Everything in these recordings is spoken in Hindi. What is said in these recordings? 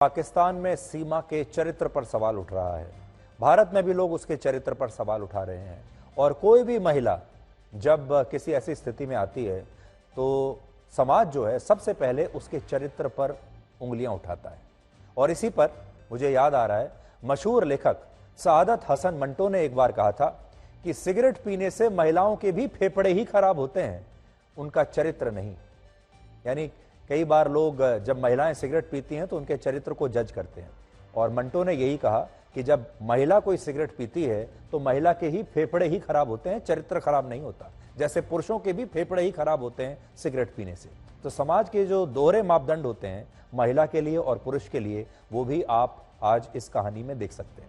पाकिस्तान में सीमा के चरित्र पर सवाल उठ रहा है। भारत में भी लोग उसके चरित्र पर सवाल उठा रहे हैं और कोई भी महिला जब किसी ऐसी स्थिति में आती है तो समाज जो है सबसे पहले उसके चरित्र पर उंगलियां उठाता है। और इसी पर मुझे याद आ रहा है, मशहूर लेखक सआदत हसन मंटो ने एक बार कहा था कि सिगरेट पीने से महिलाओं के भी फेफड़े ही खराब होते हैं, उनका चरित्र नहीं। यानी कई बार लोग जब महिलाएं सिगरेट पीती हैं तो उनके चरित्र को जज करते हैं, और मंटो ने यही कहा कि जब महिला कोई सिगरेट पीती है तो महिला के ही फेफड़े ही खराब होते हैं, चरित्र खराब नहीं होता। जैसे पुरुषों के भी फेफड़े ही खराब होते हैं सिगरेट पीने से। तो समाज के जो दोहरे मापदंड होते हैं महिला के लिए और पुरुष के लिए, वो भी आप आज इस कहानी में देख सकते हैं।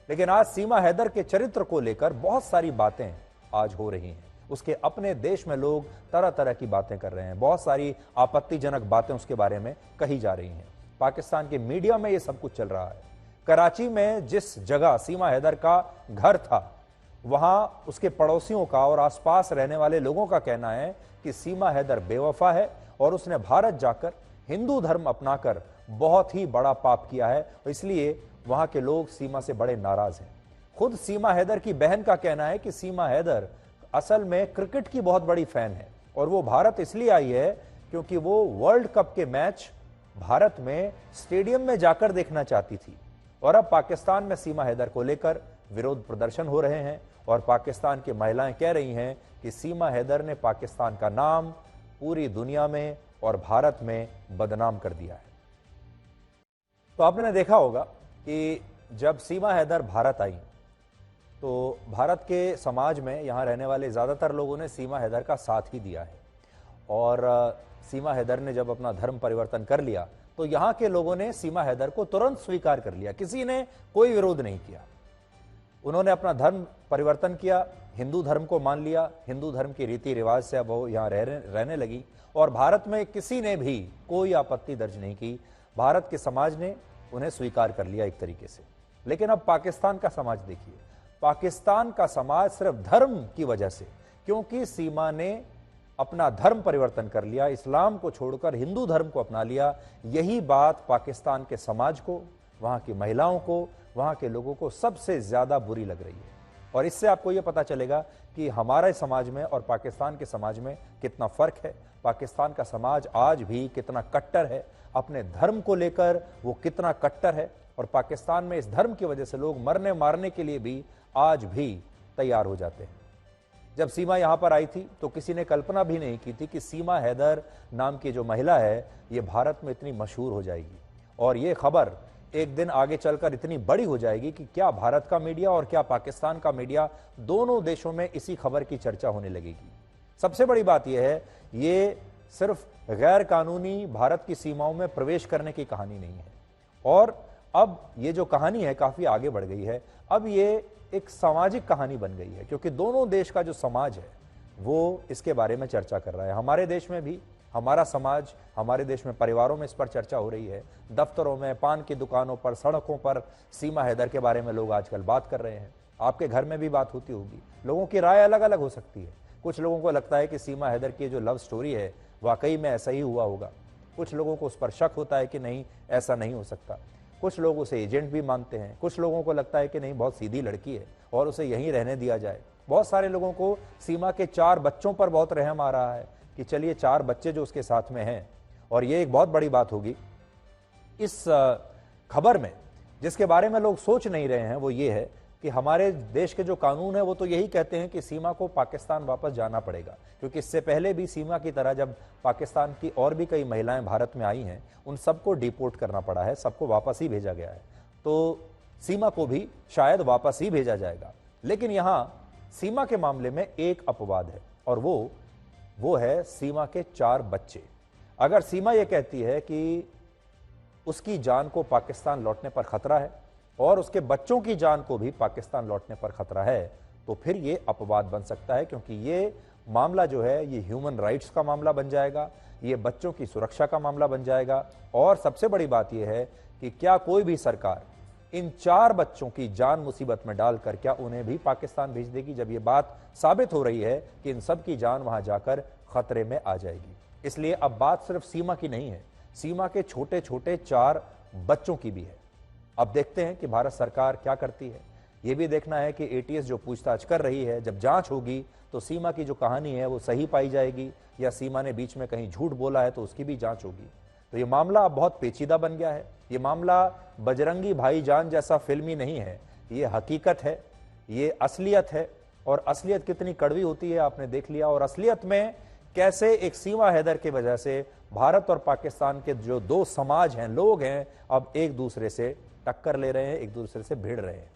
लेकिन आज सीमा हैदर के चरित्र को लेकर बहुत सारी बातें आज हो रही हैं। उसके अपने देश में लोग तरह तरह की बातें कर रहे हैं, बहुत सारी आपत्तिजनक बातें उसके बारे में कही जा रही हैं। पाकिस्तान के मीडिया में ये सब कुछ चल रहा है। कराची में जिस जगह सीमा हैदर का घर था, वहां उसके पड़ोसियों का और आसपास रहने वाले लोगों का कहना है कि सीमा हैदर बेवफा है और उसने भारत जाकर हिंदू धर्म अपनाकर बहुत ही बड़ा पाप किया है, इसलिए वहां के लोग सीमा से बड़े नाराज हैं। खुद सीमा हैदर की बहन का कहना है कि सीमा हैदर असल में क्रिकेट की बहुत बड़ी फैन है और वो भारत इसलिए आई है क्योंकि वो वर्ल्ड कप के मैच भारत में स्टेडियम में जाकर देखना चाहती थी। और अब पाकिस्तान में सीमा हैदर को लेकर विरोध प्रदर्शन हो रहे हैं और पाकिस्तान की महिलाएं कह रही हैं कि सीमा हैदर ने पाकिस्तान का नाम पूरी दुनिया में और भारत में बदनाम कर दिया है। तो आपने देखा होगा कि जब सीमा हैदर भारत आई तो भारत के समाज में यहाँ रहने वाले ज़्यादातर लोगों ने सीमा हैदर का साथ ही दिया है। और सीमा हैदर ने जब अपना धर्म परिवर्तन कर लिया तो यहाँ के लोगों ने सीमा हैदर को तुरंत स्वीकार कर लिया, किसी ने कोई विरोध नहीं किया। उन्होंने अपना धर्म परिवर्तन किया, हिंदू धर्म को मान लिया, हिंदू धर्म के रीति रिवाज से अब वो यहाँ रहने लगी और भारत में किसी ने भी कोई आपत्ति दर्ज नहीं की। भारत के समाज ने उन्हें स्वीकार कर लिया एक तरीके से। लेकिन अब पाकिस्तान का समाज देखिए, पाकिस्तान का समाज सिर्फ धर्म की वजह से, क्योंकि सीमा ने अपना धर्म परिवर्तन कर लिया, इस्लाम को छोड़कर हिंदू धर्म को अपना लिया, यही बात पाकिस्तान के समाज को, वहां की महिलाओं को, वहां के लोगों को सबसे ज्यादा बुरी लग रही है। और इससे आपको यह पता चलेगा कि हमारे समाज में और पाकिस्तान के समाज में कितना फर्क है। पाकिस्तान का समाज आज भी कितना कट्टर है, अपने धर्म को लेकर वो कितना कट्टर है, और पाकिस्तान में इस धर्म की वजह से लोग मरने मारने के लिए भी आज भी तैयार हो जाते हैं। जब सीमा यहां पर आई थी तो किसी ने कल्पना भी नहीं की थी कि सीमा हैदर नाम की जो महिला है ये भारत में इतनी मशहूर हो जाएगी और ये खबर एक दिन आगे चलकर इतनी बड़ी हो जाएगी कि क्या भारत का मीडिया और क्या पाकिस्तान का मीडिया, दोनों देशों में इसी खबर की चर्चा होने लगेगी। सबसे बड़ी बात यह है, ये सिर्फ गैर कानूनी भारत की सीमाओं में प्रवेश करने की कहानी नहीं है, और अब ये जो कहानी है काफी आगे बढ़ गई है। अब ये एक सामाजिक कहानी बन गई है, क्योंकि दोनों देश का जो समाज है वो इसके बारे में चर्चा कर रहा है। हमारे देश में भी, हमारा समाज, हमारे देश में परिवारों में इस पर चर्चा हो रही है, दफ्तरों में, पान की दुकानों पर, सड़कों पर सीमा हैदर के बारे में लोग आजकल बात कर रहे हैं। आपके घर में भी बात होती होगी। लोगों की राय अलग अलग हो सकती है। कुछ लोगों को लगता है कि सीमा हैदर की जो लव स्टोरी है वाकई में ऐसा ही हुआ होगा, कुछ लोगों को उस पर शक होता है कि नहीं, ऐसा नहीं हो सकता। कुछ लोग उसे एजेंट भी मानते हैं, कुछ लोगों को लगता है कि नहीं, बहुत सीधी लड़की है और उसे यहीं रहने दिया जाए। बहुत सारे लोगों को सीमा के 4 बच्चों पर बहुत रहम आ रहा है कि चलिए 4 बच्चे जो उसके साथ में हैं। और ये एक बहुत बड़ी बात होगी इस खबर में, जिसके बारे में लोग सोच नहीं रहे हैं, वो ये है कि हमारे देश के जो कानून है वो तो यही कहते हैं कि सीमा को पाकिस्तान वापस जाना पड़ेगा, क्योंकि इससे पहले भी सीमा की तरह जब पाकिस्तान की और भी कई महिलाएं भारत में आई हैं, उन सबको डिपोर्ट करना पड़ा है, सबको वापस ही भेजा गया है। तो सीमा को भी शायद वापस ही भेजा जाएगा। लेकिन यहां सीमा के मामले में एक अपवाद है, और वो है सीमा के 4 बच्चे। अगर सीमा यह कहती है कि उसकी जान को पाकिस्तान लौटने पर खतरा है और उसके बच्चों की जान को भी पाकिस्तान लौटने पर खतरा है, तो फिर ये अपवाद बन सकता है, क्योंकि ये मामला जो है ये ह्यूमन राइट्स का मामला बन जाएगा, ये बच्चों की सुरक्षा का मामला बन जाएगा। और सबसे बड़ी बात यह है कि क्या कोई भी सरकार इन 4 बच्चों की जान मुसीबत में डालकर क्या उन्हें भी पाकिस्तान भेज देगी, जब ये बात साबित हो रही है कि इन सब की जान वहां जाकर खतरे में आ जाएगी। इसलिए अब बात सिर्फ सीमा की नहीं है, सीमा के छोटे छोटे 4 बच्चों की भी है। अब देखते हैं कि भारत सरकार क्या करती है। यह भी देखना है कि एटीएस जो पूछताछ कर रही है, जब जांच होगी तो सीमा की जो कहानी है वो सही पाई जाएगी या सीमा ने बीच में कहीं झूठ बोला है तो उसकी भी जांच होगी। तो ये मामला अब बहुत पेचीदा बन गया है। ये मामला बजरंगी भाईजान जैसा फिल्मी नहीं है, ये हकीकत है, ये असलियत है। और असलियत कितनी कड़वी होती है आपने देख लिया। और असलियत में कैसे एक सीमा हैदर की वजह से भारत और पाकिस्तान के जो दो समाज हैं, लोग हैं, अब एक दूसरे से टक्कर ले रहे हैं, एक दूसरे से भिड़ रहे हैं।